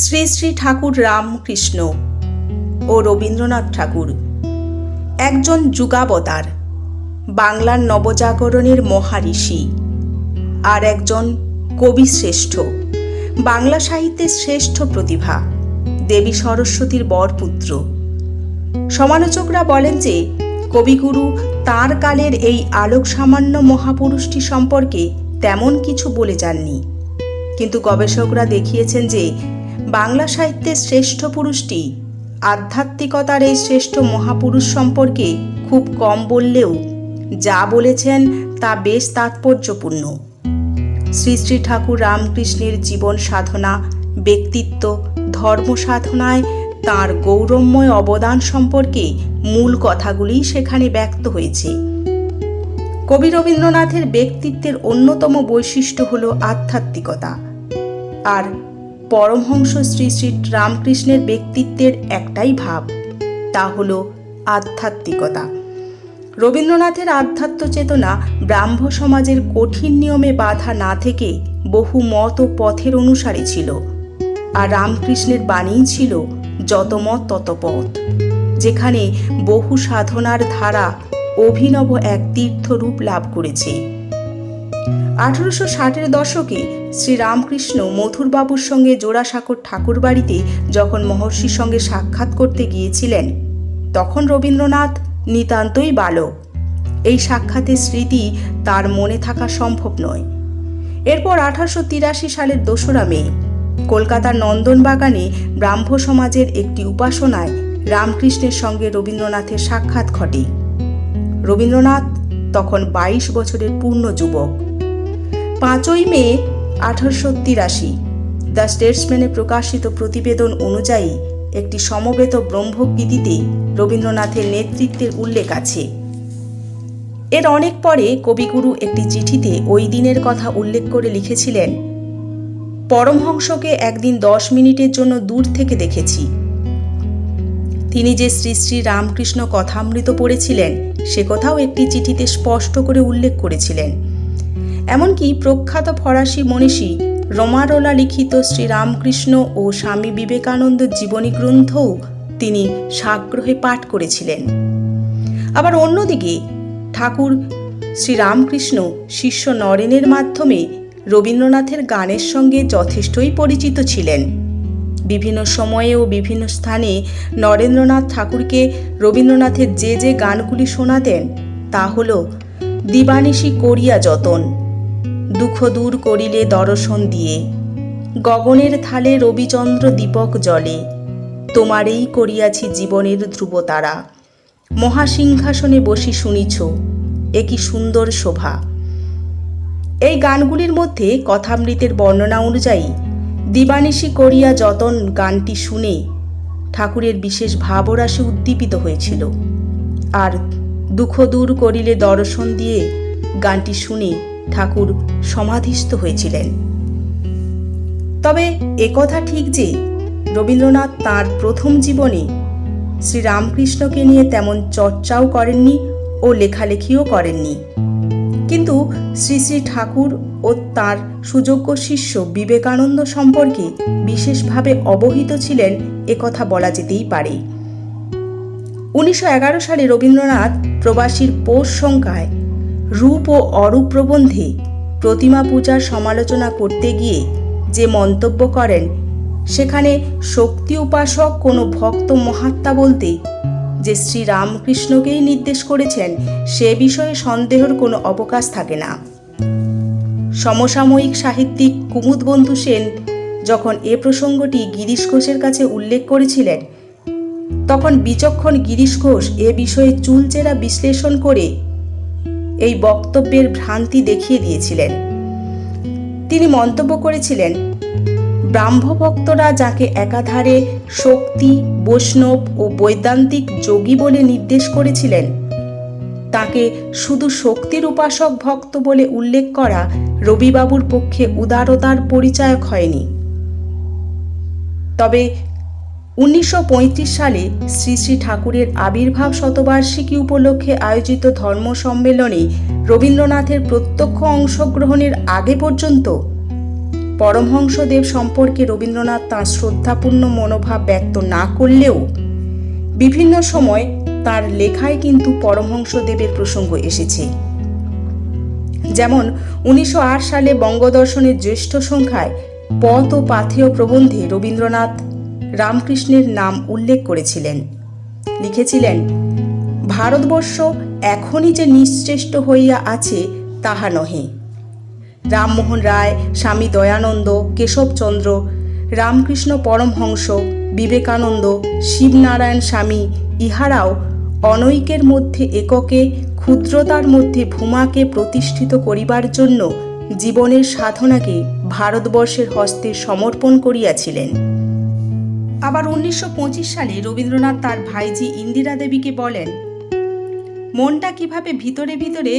শ্রী শ্রী ঠাকুর রামকৃষ্ণ ও রবীন্দ্রনাথ ঠাকুর একজন যুগাবতার, বাংলার নবজাগরণের মহাঋষি, আর একজন কবিশ্রেষ্ঠ, বাংলা সাহিত্যের শ্রেষ্ঠ প্রতিভা, দেবী সরস্বতীর বরপুত্র। সমালোচকরা বলেন যে কবিগুরু তাঁর কালের এই আলোকসামান্য মহাপুরুষটি সম্পর্কে তেমন কিছু বলে যাননি, কিন্তু গবেষকরা দেখিয়েছেন যে বাংলা সাহিত্যের শ্রেষ্ঠ পুরুষটি আধ্যাত্মিকতার এই শ্রেষ্ঠ মহাপুরুষ সম্পর্কে খুব কম বললেও যা বলেছেন তা বেশ তাৎপর্যপূর্ণ। শ্রী শ্রী ঠাকুর রামকৃষ্ণের জীবন সাধনা, ব্যক্তিত্ব, ধর্ম সাধনায় তাঁর গৌরবময় অবদান সম্পর্কে মূল কথাগুলি সেখানে ব্যক্ত হয়েছে। কবি রবীন্দ্রনাথের ব্যক্তিত্বের অন্যতম বৈশিষ্ট্য হল আধ্যাত্মিকতা, আর পরমহংস শ্রী শ্রী রামকৃষ্ণের ব্যক্তিত্বের একটাই ভাব, তা হল আধ্যাত্মিকতা। রবীন্দ্রনাথের আধ্যাত্ম চেতনা ব্রাহ্ম সমাজের কঠিন নিয়মে বাধা না থেকে বহু মত ও পথের অনুসারী ছিল, আর রামকৃষ্ণের বাণী ছিল যত মত তত পথ, যেখানে বহু সাধনার ধারা অভিনব এক তীর্থরূপ লাভ করেছে। 1860-এর দশকে শ্রীরামকৃষ্ণ মথুরবাবুর সঙ্গে জোড়াসাঁকোর ঠাকুর বাড়িতে যখন মহর্ষির সঙ্গে সাক্ষাৎ করতে গিয়েছিলেন, তখন রবীন্দ্রনাথ নিতান্তই বালক। এই সাক্ষাতের স্মৃতি তার মনে থাকা সম্ভব নয়। এরপর 1883 সালের 2রা মে কলকাতার নন্দনবাগানে ব্রাহ্ম সমাজের একটি উপাসনায় রামকৃষ্ণের সঙ্গে রবীন্দ্রনাথের সাক্ষাৎ ঘটে। রবীন্দ্রনাথ তখন 22 বছরের পূর্ণ যুবক। 5ই মে 1883 দ্য স্টেটসম্যানে প্রকাশিত প্রতিবেদন অনুযায়ী একটি সমবেত ব্রহ্মগীতিতে রবীন্দ্রনাথের নেতৃত্বের উল্লেখ আছে। এর অনেক পরে কবিগুরু একটি চিঠিতে ওই দিনের কথা উল্লেখ করে লিখেছিলেন, পরমহংসকে একদিন 10 মিনিটের জন্য দূর থেকে দেখেছি। তিনি যে শ্রী শ্রী রামকৃষ্ণ কথামৃত পড়েছিলেন সে কথাও একটি চিঠিতে স্পষ্ট করে উল্লেখ করেছিলেন। এমনকি প্রখ্যাত ফরাসি মনীষী রোমারোলা লিখিত শ্রীরামকৃষ্ণ ও স্বামী বিবেকানন্দের জীবনী গ্রন্থও তিনি সাগ্রহে পাঠ করেছিলেন। আবার অন্যদিকে ঠাকুর শ্রীরামকৃষ্ণ শিষ্য নরেনের মাধ্যমে রবীন্দ্রনাথের গানের সঙ্গে যথেষ্টই পরিচিত ছিলেন। বিভিন্ন সময়ে ও বিভিন্ন স্থানে নরেন্দ্রনাথ ঠাকুরকে রবীন্দ্রনাথের যে যে গানগুলি শোনাতেন তা হল দিবানিশি করিয়া যতন, দুঃখ দূর করিলে দর্শন দিয়ে, গগনের থালে রবিচন্দ্র দীপক জলে, তোমারেই করিয়াছি জীবনের ধ্রুবতারা, মহাসিংহাসনে বসি শুনিছ, এ কি সুন্দর শোভা। এই গানগুলির মধ্যে কথামৃতের বর্ণনা অনুযায়ী দিবানিশি করিয়া যতন গানটি শুনে ঠাকুরের বিশেষ ভাবরাশি উদ্দীপিত হয়েছিল, আর দুঃখ দূর করিলে দর্শন দিয়ে গানটি শুনে ঠাকুর সমাধিস্থ হয়েছিলেন। তবে একথা ঠিক যে রবীন্দ্রনাথ তাঁর প্রথম জীবনে শ্রীরামকৃষ্ণকে নিয়ে তেমন চর্চাও করেননি ও লেখালেখিও করেননি, কিন্তু শ্রী শ্রী ঠাকুর ও তাঁর সুযোগ্য শিষ্য বিবেকানন্দ সম্পর্কে বিশেষভাবে অবহিত ছিলেন একথা বলা যেতেই পারে। 1911 সালে রবীন্দ্রনাথ প্রবাসীর পৌষ সংখ্যায় রূপ ও অরূপ প্রবন্ধে প্রতিমা পূজার সমালোচনা করতে গিয়ে যে মন্তব্য করেন, সেখানে শক্তি উপাসক কোনো ভক্ত মহাত্মা বলতে যে শ্রী রামকৃষ্ণকেই নির্দেশ করেছেন সে বিষয়ে সন্দেহের কোনো অবকাশ থাকে না। সমসাময়িক সাহিত্যিক কুমুদবন্ধু সেন যখন এ প্রসঙ্গটি গিরিশ ঘোষের কাছে উল্লেখ করেছিলেন, তখন বিচক্ষণ গিরিশ ঘোষ এ বিষয়ে চুলচেরা বিশ্লেষণ করে এই বক্তব্যের ভ্রান্তি দেখিয়ে দিয়েছিলেন। তিনি মন্তব্য করেছিলেন, ব্রাহ্মভক্তরা যাকে একাধারে শক্তি, বৈষ্ণব ও বৈদান্তিক যোগী বলে নির্দেশ করেছিলেন, তাকে শুধু শক্তির উপাসক ভক্ত বলে উল্লেখ করা রবিবাবুর পক্ষে উদারতার পরিচায়ক হয়নি। তবে 1935 সালে শ্রী শ্রী ঠাকুরের আবির্ভাব শতবার্ষিকী উপলক্ষে আয়োজিত ধর্ম সম্মেলনে রবীন্দ্রনাথের প্রত্যক্ষ অংশগ্রহণের আগে পর্যন্ত পরমহংসদেব সম্পর্কে রবীন্দ্রনাথ তাঁর শ্রদ্ধাপূর্ণ মনোভাব ব্যক্ত না করলেও বিভিন্ন সময় তার লেখায় কিন্তু পরমহংসদেবের প্রসঙ্গ এসেছে। যেমন 1908 সালে বঙ্গদর্শনের জ্যেষ্ঠ সংখ্যায় পথ ও পাথেয় প্রবন্ধে রবীন্দ্রনাথ রামকৃষ্ণের নাম উল্লেখ করেছিলেন। লিখেছিলেন, ভারতবর্ষ এখনই যে নিশ্চেষ্ট হইয়া আছে তাহা নহে। রামমোহন রায়, স্বামী দয়ানন্দ, কেশবচন্দ্র, রামকৃষ্ণ পরমহংস, বিবেকানন্দ, শিবনারায়ণ স্বামী ইহারাও অনৈক্যের মধ্যে এককে, ক্ষুদ্রতার মধ্যে ভূমাকে প্রতিষ্ঠিত করিবার জন্য জীবনের সাধনাকে ভারতবর্ষের হস্তে সমর্পণ করিয়াছিলেন। আবার 1925 সালে রবীন্দ্রনাথ তার ভাইজি ইন্দিরা দেবীকে বলেন, মনটা কিভাবে ভিতরে ভিতরে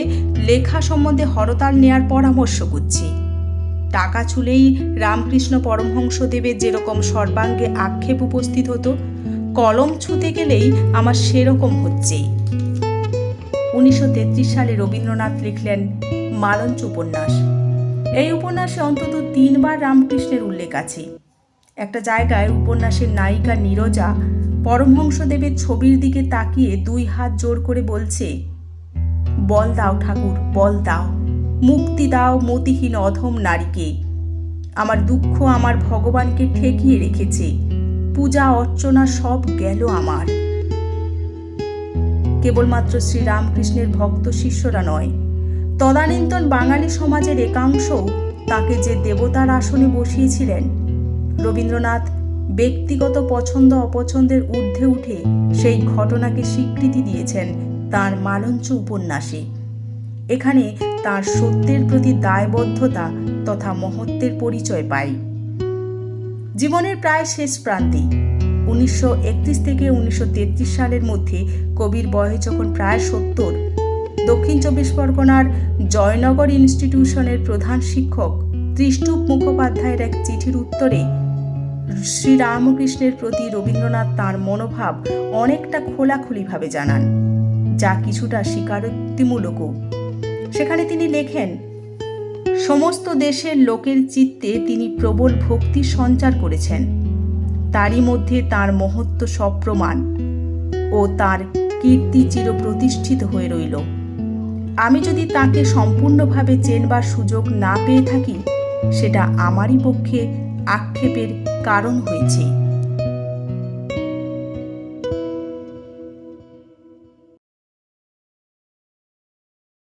লেখা সম্বন্ধে হরতাল নেয়ার পরামর্শ করছি। টাকা ছুলেই রামকৃষ্ণ পরমহংসদেবের যেরকম সর্বাঙ্গে আক্ষেপ উপস্থিত হতো, কলম ছুতে গেলেই আমার সেরকম হচ্ছে। 1933 সালে রবীন্দ্রনাথ লিখলেন মালঞ্চ উপন্যাস। এই উপন্যাসে অন্তত 3 বার রামকৃষ্ণের উল্লেখ আছে। একটা জায়গায় উপন্যাসের নায়িকা নীরজা পরমহংসদেবের ছবির দিকে তাকিয়ে 2 হাত জোর করে বলছে, বল দাও ঠাকুর, বল দাও, মুক্তি দাও মতিহীন অধম নারীকে। আমার দুঃখ আমার ভগবানকে ঠেকিয়ে রেখেছে, পূজা অর্চনা সব গেল আমার। কেবলমাত্র শ্রীরামকৃষ্ণের ভক্ত শিষ্যরা নয়, তদানীন্তন বাঙালি সমাজের একাংশও তাকে যে দেবতার আসনে বসিয়েছিলেন, রবীন্দ্রনাথ ব্যক্তিগত পছন্দ অপছন্দের ঊর্ধ্বে উঠে সেই ঘটনাকে স্বীকৃতি দিয়েছেন তাঁর মালঞ্চ উপন্যাসে। এখানে তাঁর সত্যের প্রতি দায়বদ্ধতা তথা মহত্বের পরিচয় পাই। জীবনের প্রায় শেষ প্রান্তে 1931 থেকে 1933 সালের মধ্যে কবির বয়স যখন প্রায় 70, দক্ষিণ 24 পরগনার জয়নগর ইনস্টিটিউশনের প্রধান শিক্ষক ত্রিষ্টুপ মুখোপাধ্যায়ের এক চিঠির উত্তরে শ্রীরামকৃষ্ণের প্রতি রবীন্দ্রনাথ তাঁর মনোভাব অনেকটা খোলাখুলিভাবে জানান, যা কিছুটা স্বীকারোক্তিমূলকও। সেখানে তিনি লেখেন, সমস্ত দেশের লোকের চিত্তে তিনি প্রবল ভক্তি সঞ্চার করেছেন, তারই মধ্যে তাঁর মহত্ব সপ্রমাণ ও তাঁর কীর্তি চিরপ্রতিষ্ঠিত হয়ে রইল। আমি যদি তাকে সম্পূর্ণভাবে চেনবার সুযোগ না পেয়ে থাকি, সেটা আমারই পক্ষে আক্ষেপের কারণ হয়েছে।